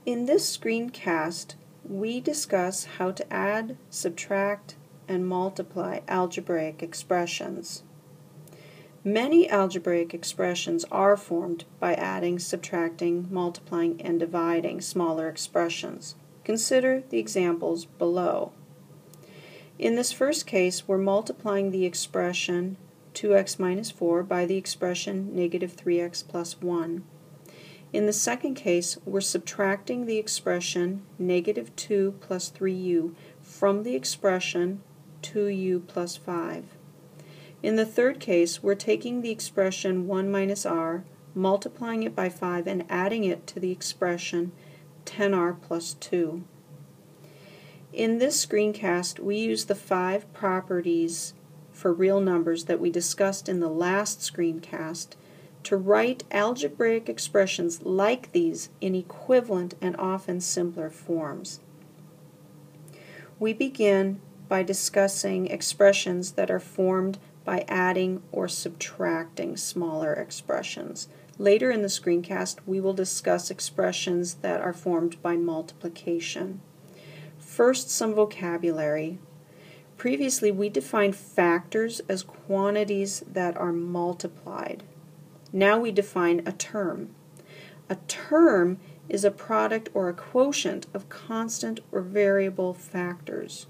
In this screencast, we discuss how to add, subtract, and multiply algebraic expressions. Many algebraic expressions are formed by adding, subtracting, multiplying, and dividing smaller expressions. Consider the examples below. In this first case, we're multiplying the expression 2x minus 4 by the expression negative 3x plus 1. In the second case, we're subtracting the expression negative 2 plus 3u from the expression 2u plus 5. In the third case, we're taking the expression 1 minus r, multiplying it by 5, and adding it to the expression 10r plus 2. In this screencast, we use the 5 properties for real numbers that we discussed in the last screencast to write algebraic expressions like these in equivalent and often simpler forms. We begin by discussing expressions that are formed by adding or subtracting smaller expressions. Later in the screencast, we will discuss expressions that are formed by multiplication. First, some vocabulary. Previously, we defined factors as quantities that are multiplied. Now we define a term. A term is a product or a quotient of constant or variable factors.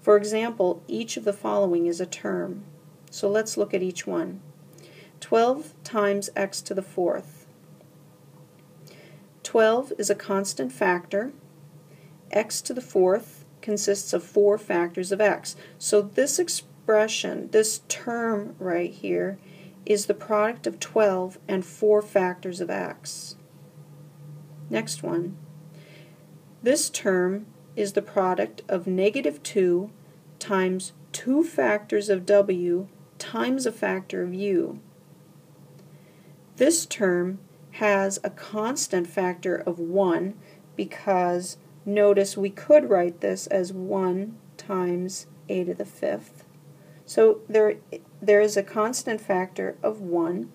For example, each of the following is a term. So let's look at each one. 12 times x to the fourth. 12 is a constant factor. X to the fourth consists of 4 factors of x. So this expression, this term right here, is the product of 12 and 4 factors of x. Next one. This term is the product of negative 2 times 2 factors of w times a factor of u. This term has a constant factor of 1 because notice we could write this as 1 times a to the fifth. So there is a constant factor of 1,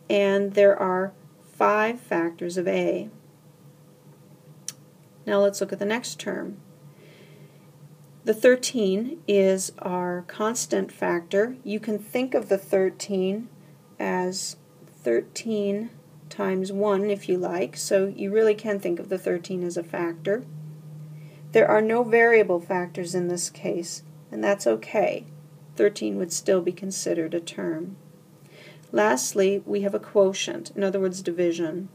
and there are 5 factors of a. Now let's look at the next term. The 13 is our constant factor. You can think of the 13 as 13 times 1 if you like, so you really can think of the 13 as a factor. There are no variable factors in this case, and that's okay. 13 would still be considered a term. Lastly, we have a quotient, in other words, division.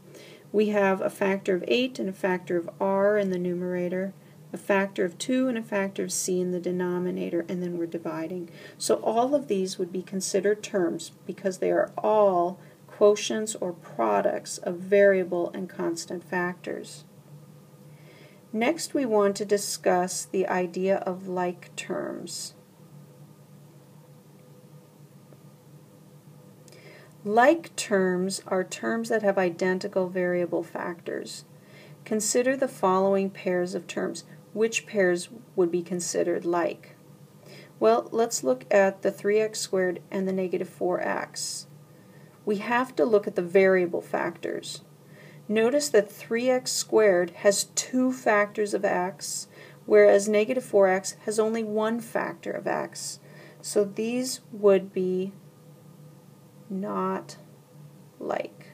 We have a factor of 8 and a factor of r in the numerator, a factor of 2 and a factor of c in the denominator, and then we're dividing. So all of these would be considered terms because they are all quotients or products of variable and constant factors. Next, we want to discuss the idea of like terms. Like terms are terms that have identical variable factors. Consider the following pairs of terms. Which pairs would be considered like? Well, let's look at the 3x squared and the negative 4x. We have to look at the variable factors. Notice that 3x squared has 2 factors of x, whereas negative 4x has only 1 factor of x. So these would be not like.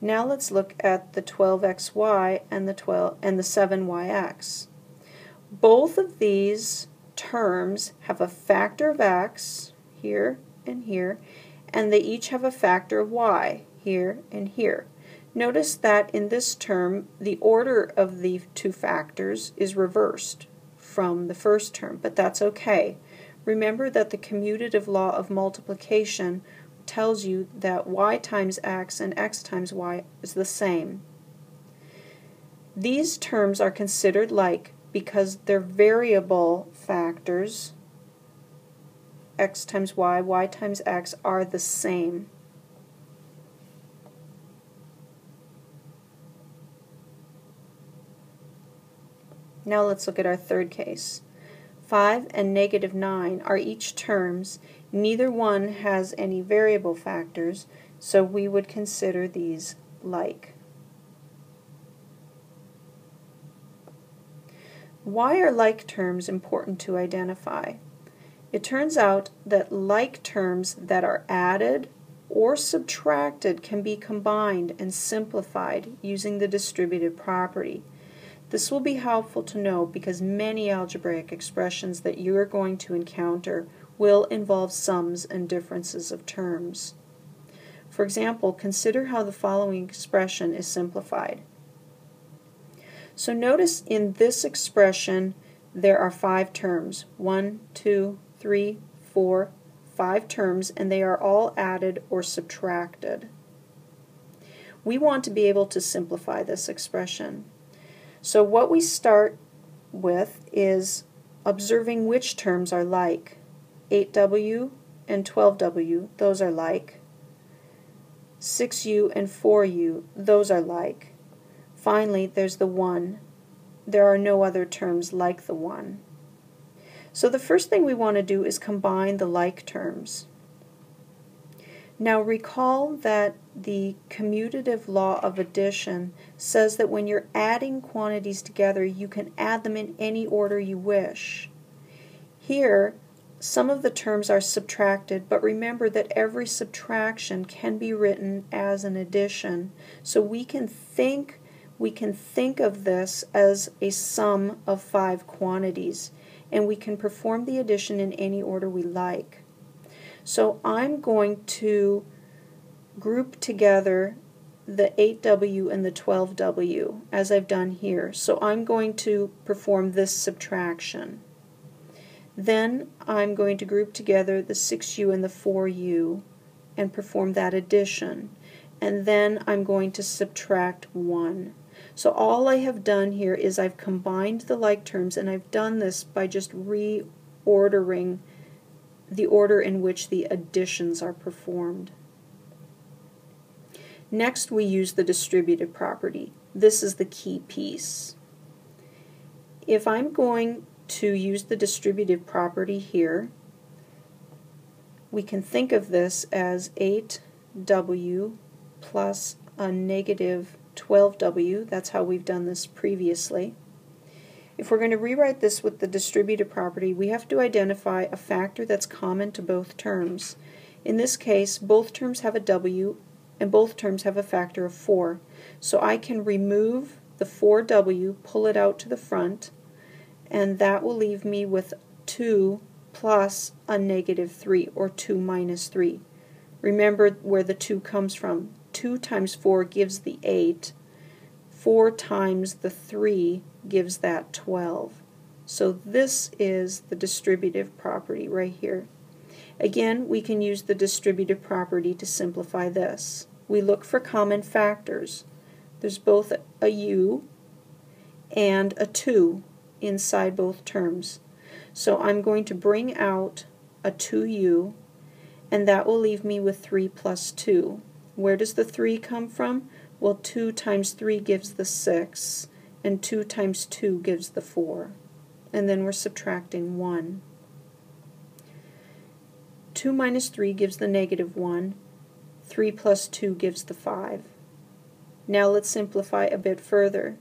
Now let's look at the 12xy and the 7yx. Both of these terms have a factor of x here and here, and they each have a factor of y here and here. Notice that in this term the order of the 2 factors is reversed from the first term, but that's okay. Remember that the commutative law of multiplication tells you that y times x and x times y is the same. These terms are considered like because their variable factors, x times y times x, are the same. Now let's look at our third case. 5 and negative 9 are each terms. Neither one has any variable factors, so we would consider these like. Why are like terms important to identify? It turns out that like terms that are added or subtracted can be combined and simplified using the distributive property. This will be helpful to know because many algebraic expressions that you are going to encounter will involve sums and differences of terms. For example, consider how the following expression is simplified. So notice in this expression there are 5 terms. 1, 2, 3, 4, 5 terms, and they are all added or subtracted. We want to be able to simplify this expression. So what we start with is observing which terms are like. 8w and 12w, those are like. 6u and 4u, those are like. Finally, there's the 1. There are no other terms like the 1. So the first thing we want to do is combine the like terms. Now recall that the commutative law of addition says that when you're adding quantities together, you can add them in any order you wish. Here, some of the terms are subtracted, but remember that every subtraction can be written as an addition. So we can think of this as a sum of 5 quantities, and we can perform the addition in any order we like. So I'm going to group together the 8w and the 12w as I've done here. So I'm going to perform this subtraction. Then I'm going to group together the 6u and the 4u and perform that addition. And then I'm going to subtract 1. So all I have done here is I've combined the like terms, and I've done this by just reordering the order in which the additions are performed. Next, we use the distributive property. This is the key piece. If I'm going to use the distributive property here, we can think of this as 8w plus a negative 12w. That's how we've done this previously. If we're going to rewrite this with the distributive property, we have to identify a factor that's common to both terms. In this case, both terms have a w and both terms have a factor of 4. So I can remove the 4w, pull it out to the front, and that will leave me with 2 plus a negative 3, or 2 minus 3. Remember where the 2 comes from. 2 times 4 gives the 8. 4 times the 3 gives that 12. So this is the distributive property right here. Again, we can use the distributive property to simplify this. We look for common factors. There's both a u and a 2 inside both terms. So I'm going to bring out a 2u, and that will leave me with 3 plus 2. Where does the 3 come from? Well, 2 times 3 gives the 6, and 2 times 2 gives the 4. And then we're subtracting 1. 2 minus 3 gives the negative 1. 3 plus 2 gives the 5. Now let's simplify a bit further.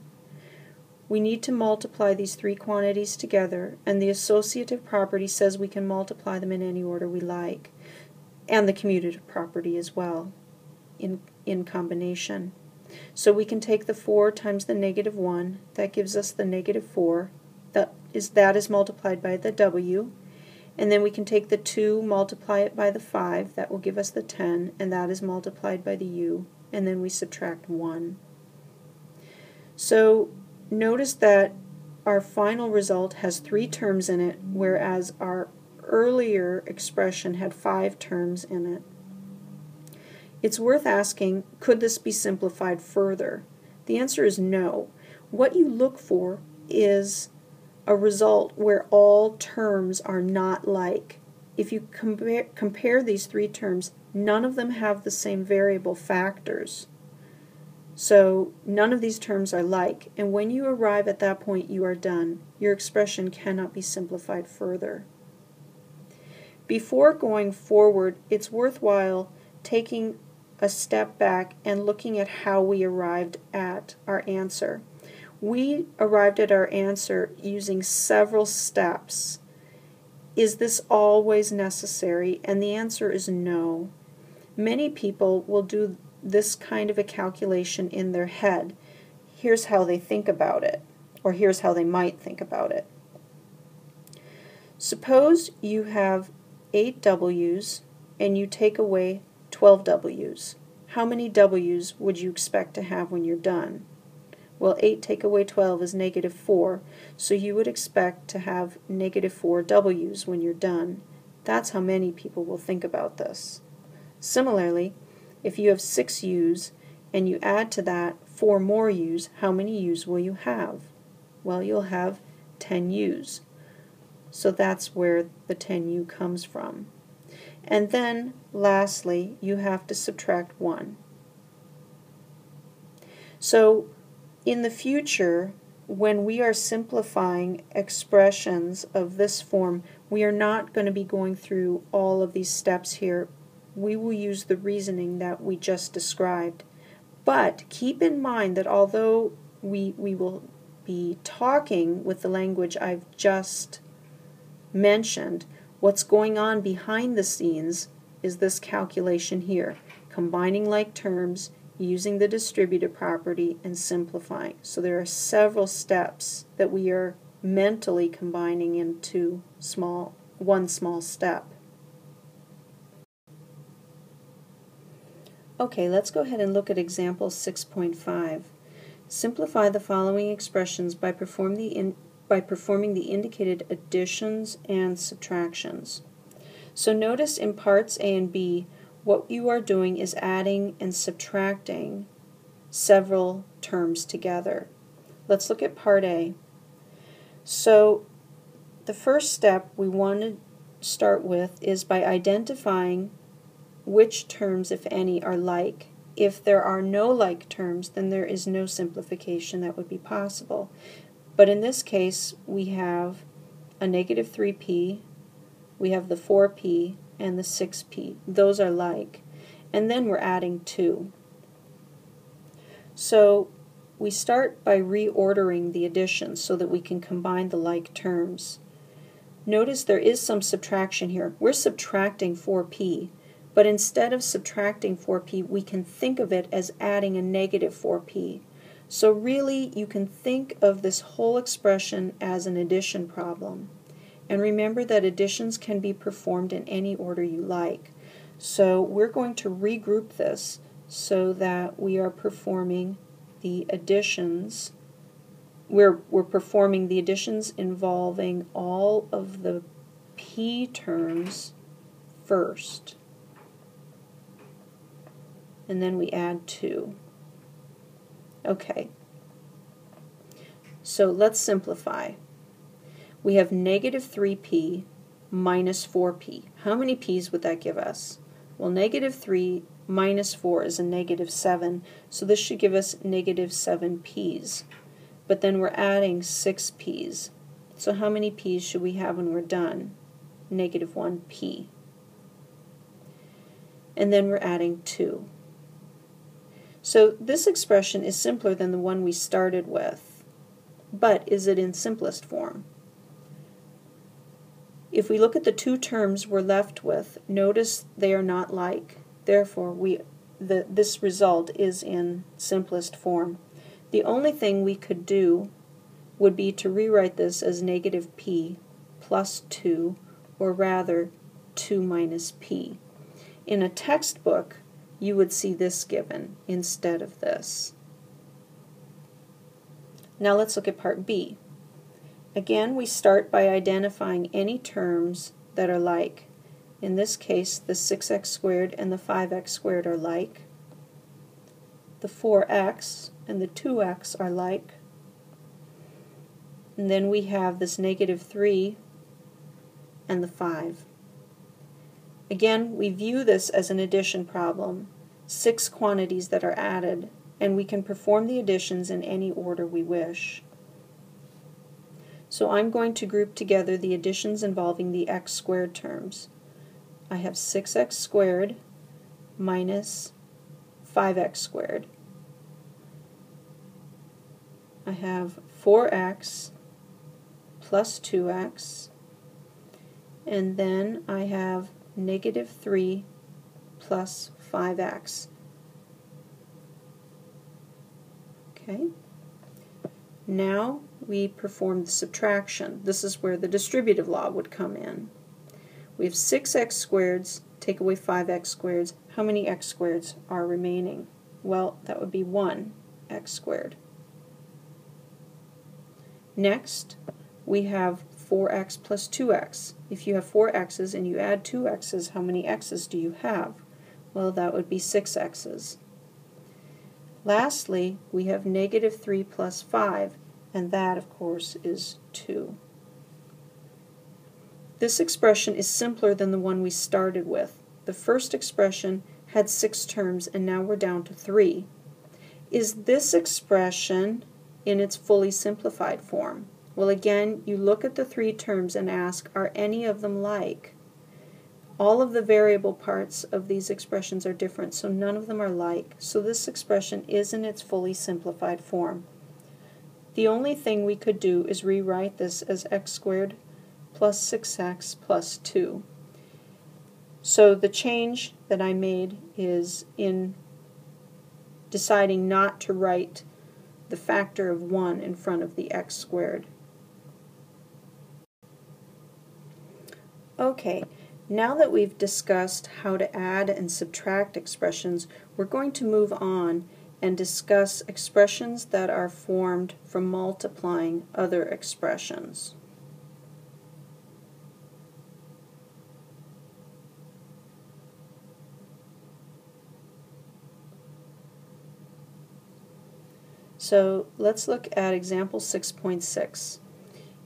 We need to multiply these 3 quantities together, and the associative property says we can multiply them in any order we like, and the commutative property as well in combination. So we can take the 4 times the negative 1, that gives us the negative 4, that is multiplied by the w, and then we can take the 2, multiply it by the 5, that will give us the 10, and that is multiplied by the u, and then we subtract 1. So notice that our final result has 3 terms in it, whereas our earlier expression had 5 terms in it. It's worth asking, could this be simplified further? The answer is no. What you look for is a result where all terms are not like. If you compare these 3 terms, none of them have the same variable factors. So none of these terms are like, and when you arrive at that point, you are done. Your expression cannot be simplified further. Before going forward, it's worthwhile taking a step back and looking at how we arrived at our answer. We arrived at our answer using several steps. Is this always necessary? And the answer is no. Many people will do this kind of a calculation in their head. Here's how they think about it, or here's how they might think about it. Suppose you have 8 W's and you take away 12 W's. How many W's would you expect to have when you're done? Well, 8 take away 12 is -4, so you would expect to have -4 W's when you're done. That's how many people will think about this. Similarly, if you have 6 U's and you add to that 4 more U's, how many U's will you have? Well, you'll have 10 U's. So that's where the 10U comes from. And then, lastly, you have to subtract 1. So, in the future, when we are simplifying expressions of this form, we are not going to be going through all of these steps here. We will use the reasoning that we just described. But keep in mind that although we will be talking with the language I've just mentioned, what's going on behind the scenes is this calculation here, combining like terms, using the distributive property, and simplifying. So there are several steps that we are mentally combining into one small step. Okay, let's go ahead and look at example 6.5. Simplify the following expressions by performing the indicated additions and subtractions. So notice in parts A and B, what you are doing is adding and subtracting several terms together. Let's look at part A. So the first step we want to start with is by identifying which terms, if any, are like. If there are no like terms, then there is no simplification that would be possible. But in this case, we have a -3p, we have the 4p, and the 6p. Those are like. And then we're adding 2. So we start by reordering the additions so that we can combine the like terms. Notice there is some subtraction here. We're subtracting 4p, but instead of subtracting 4p, we can think of it as adding a -4p. So really, you can think of this whole expression as an addition problem. And remember that additions can be performed in any order you like. So we're going to regroup this so that we are performing the additions. We're performing the additions involving all of the p terms first. And then we add 2. Okay, so let's simplify. We have -3p minus 4p. How many p's would that give us? Well, -3 minus 4 is a -7, so this should give us -7 p's. But then we're adding 6 p's. So how many p's should we have when we're done? -1 p. And then we're adding 2. So this expression is simpler than the one we started with, but is it in simplest form? If we look at the 2 terms we're left with, notice they are not like. Therefore, this result is in simplest form. The only thing we could do would be to rewrite this as -p plus 2, or rather 2 minus p. In a textbook, you would see this given instead of this. Now let's look at part B. Again, we start by identifying any terms that are like. In this case, the 6x squared and the 5x squared are like. The 4x and the 2x are like. And then we have this -3 and the 5. Again, we view this as an addition problem, 6 quantities that are added, and we can perform the additions in any order we wish. So I'm going to group together the additions involving the x squared terms. I have 6x squared minus 5x squared. I have 4x plus 2x, and then I have negative 3 plus 5x. Okay. Now we perform the subtraction. This is where the distributive law would come in. We have 6x squareds, take away 5x squareds. How many x squareds are remaining? Well, that would be 1x squared. Next, we have 4x plus 2x. If you have 4 x's and you add 2 x's, how many x's do you have? Well, that would be 6 x's. Lastly, we have negative 3 plus 5, and that, of course, is 2. This expression is simpler than the one we started with. The first expression had 6 terms, and now we're down to 3. Is this expression in its fully simplified form? Well, again, you look at the 3 terms and ask, are any of them like? All of the variable parts of these expressions are different, so none of them are like. So this expression is in its fully simplified form. The only thing we could do is rewrite this as x squared plus 6x plus 2. So the change that I made is in deciding not to write the factor of 1 in front of the x squared. Okay, now that we've discussed how to add and subtract expressions, we're going to move on and discuss expressions that are formed from multiplying other expressions. So let's look at example 6.6.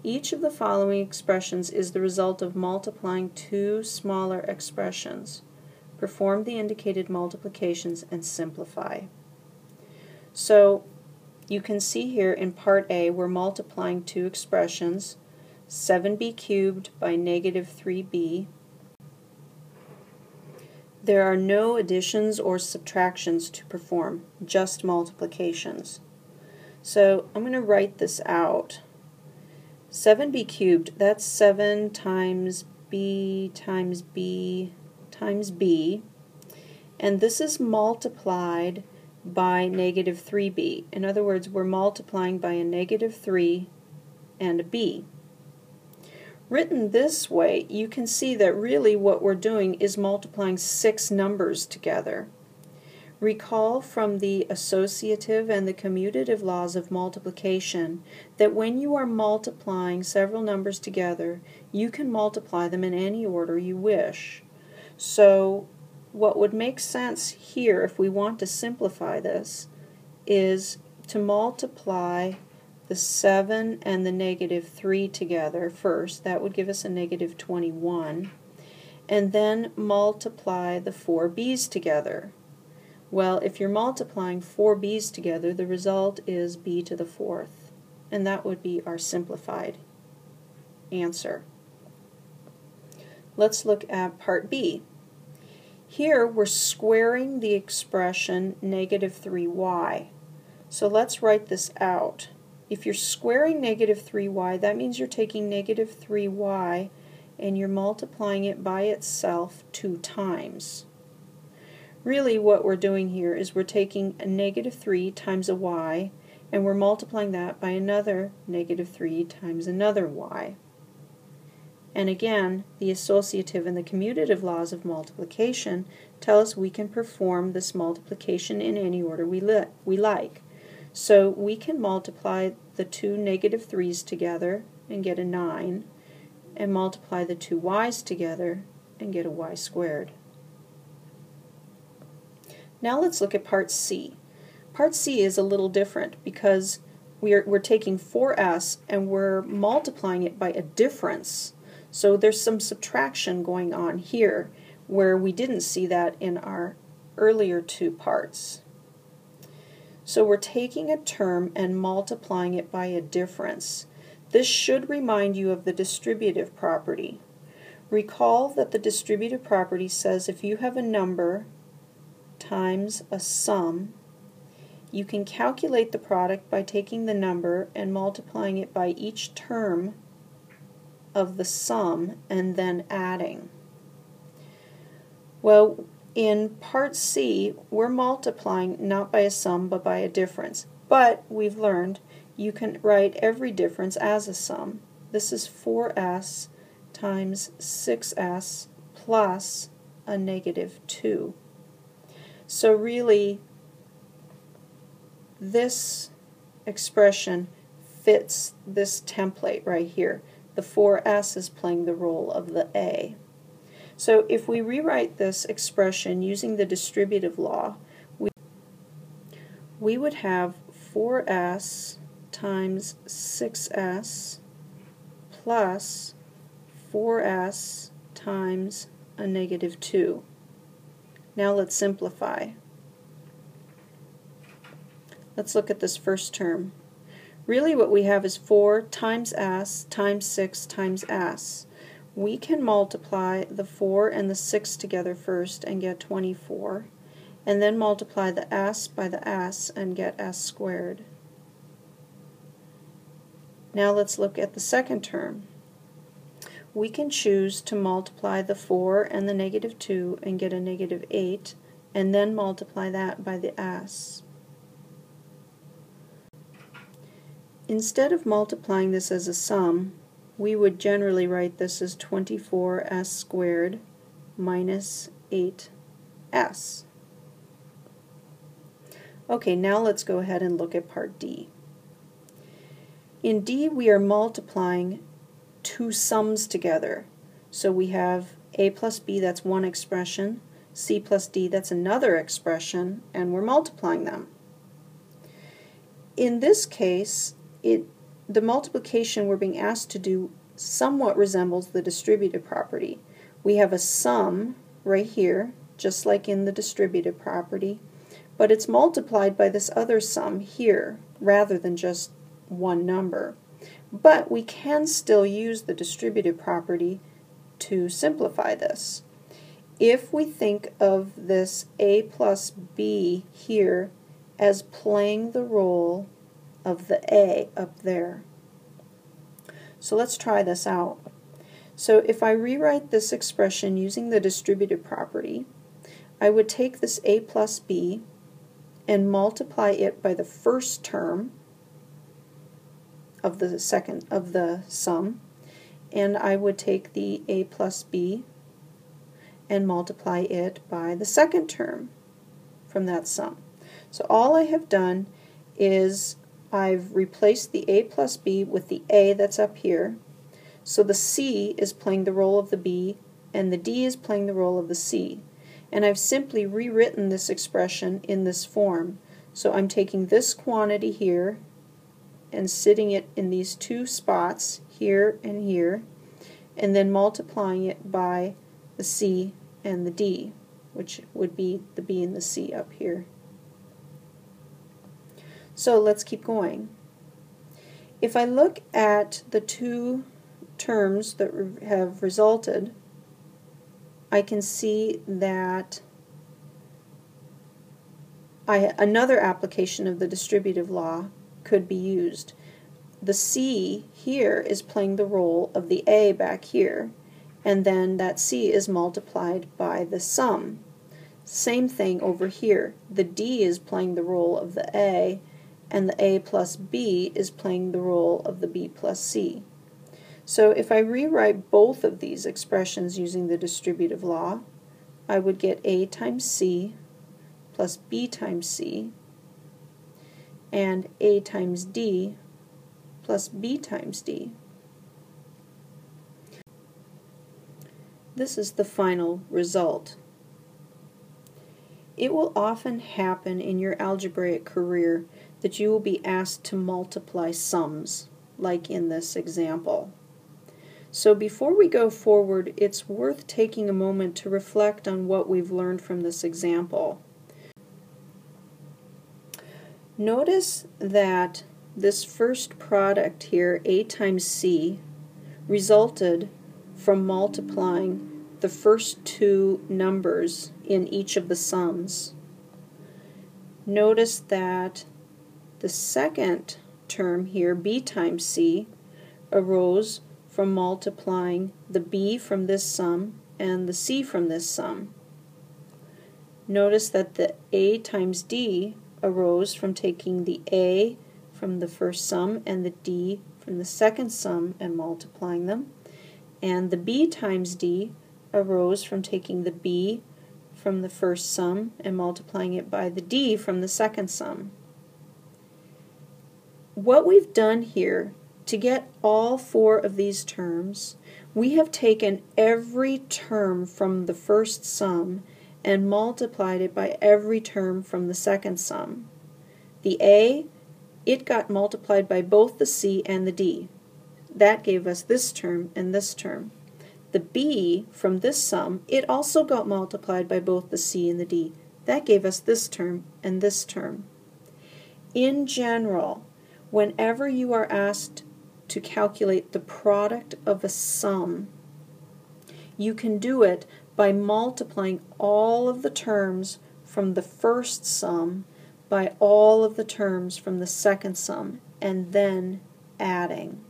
Each of the following expressions is the result of multiplying 2 smaller expressions. Perform the indicated multiplications and simplify. So you can see here in part A we're multiplying 2 expressions, 7b cubed by negative 3b. There are no additions or subtractions to perform, just multiplications. So I'm going to write this out. 7b cubed, that's 7 times b times b times b, and this is multiplied by negative 3b. In other words, we're multiplying by a negative 3 and a b. Written this way, you can see that really what we're doing is multiplying 6 numbers together. Recall from the associative and the commutative laws of multiplication that when you are multiplying several numbers together, you can multiply them in any order you wish. So what would make sense here, if we want to simplify this, is to multiply the 7 and the negative 3 together first. That would give us a negative 21. And then multiply the 4 b's together. Well, if you're multiplying 4 b's together, the result is b to the 4th. And that would be our simplified answer. Let's look at part B. Here we're squaring the expression negative 3y. So let's write this out. If you're squaring negative 3y, that means you're taking negative 3y and you're multiplying it by itself 2 times. Really what we're doing here is we're taking a negative 3 times a y and we're multiplying that by another negative 3 times another y. And again, the associative and the commutative laws of multiplication tell us we can perform this multiplication in any order we like. So we can multiply the 2 negative 3's together and get a 9, and multiply the 2 y's together and get a y squared. Now let's look at part C. Part C is a little different because we're taking 4s and we're multiplying it by a difference. So there's some subtraction going on here where we didn't see that in our earlier 2 parts. So we're taking a term and multiplying it by a difference. This should remind you of the distributive property. Recall that the distributive property says if you have a number times a sum, you can calculate the product by taking the number and multiplying it by each term of the sum and then adding. Well, in part C, we're multiplying not by a sum but by a difference. But we've learned you can write every difference as a sum. This is 4s times 6s plus a negative 2. So really, this expression fits this template right here. The 4s is playing the role of the a. So if we rewrite this expression using the distributive law, we would have 4s times 6s plus 4s times a negative 2. Now let's simplify. Let's look at this first term. Really what we have is 4 times s times 6 times s. We can multiply the 4 and the 6 together first and get 24, and then multiply the s by the s and get s squared. Now let's look at the second term. We can choose to multiply the 4 and the negative 2 and get a negative 8, and then multiply that by the s. Instead of multiplying this as a sum, we would generally write this as 24s squared minus 8s. Okay, now let's go ahead and look at part D. In D, we are multiplying two sums together. So we have a plus b, that's one expression, c plus d, that's another expression, and we're multiplying them. In this case, the multiplication we're being asked to do somewhat resembles the distributive property. We have a sum right here, just like in the distributive property, but it's multiplied by this other sum here, rather than just one number. But we can still use the distributive property to simplify this. If we think of this a plus b here as playing the role of the a up there. So let's try this out. So if I rewrite this expression using the distributive property, I would take this a plus b and multiply it by the first term of the sum, and I would take the a plus b and multiply it by the second term from that sum. So all I have done is I've replaced the a plus b with the a that's up here. So the c is playing the role of the b, and the d is playing the role of the c. And I've simply rewritten this expression in this form. So I'm taking this quantity here and sitting it in these two spots, here and here, and then multiplying it by the c and the d, which would be the b and the c up here. So let's keep going. If I look at the two terms that have resulted, I can see that another application of the distributive law could be used. The c here is playing the role of the a back here, and then that c is multiplied by the sum. Same thing over here. The d is playing the role of the a, and the a plus b is playing the role of the b plus c. So if I rewrite both of these expressions using the distributive law, I would get a times c plus b times c, and a times d plus b times d. This is the final result. It will often happen in your algebraic career that you will be asked to multiply sums, like in this example. So before we go forward, it's worth taking a moment to reflect on what we've learned from this example. Notice that this first product here, a times c, resulted from multiplying the first two numbers in each of the sums. notice that the second term here, b times c, arose from multiplying the b from this sum and the c from this sum. Notice that the a times d arose from taking the a from the first sum and the d from the second sum and multiplying them. And the b times d arose from taking the b from the first sum and multiplying it by the d from the second sum. What we've done here, to get all four of these terms, we have taken every term from the first sum and multiplied it by every term from the second sum. The a, it got multiplied by both the c and the d. That gave us this term and this term. The b from this sum, it also got multiplied by both the c and the d. That gave us this term and this term. In general, whenever you are asked to calculate the product of a sum, you can do it by multiplying all of the terms from the first sum by all of the terms from the second sum, and then adding.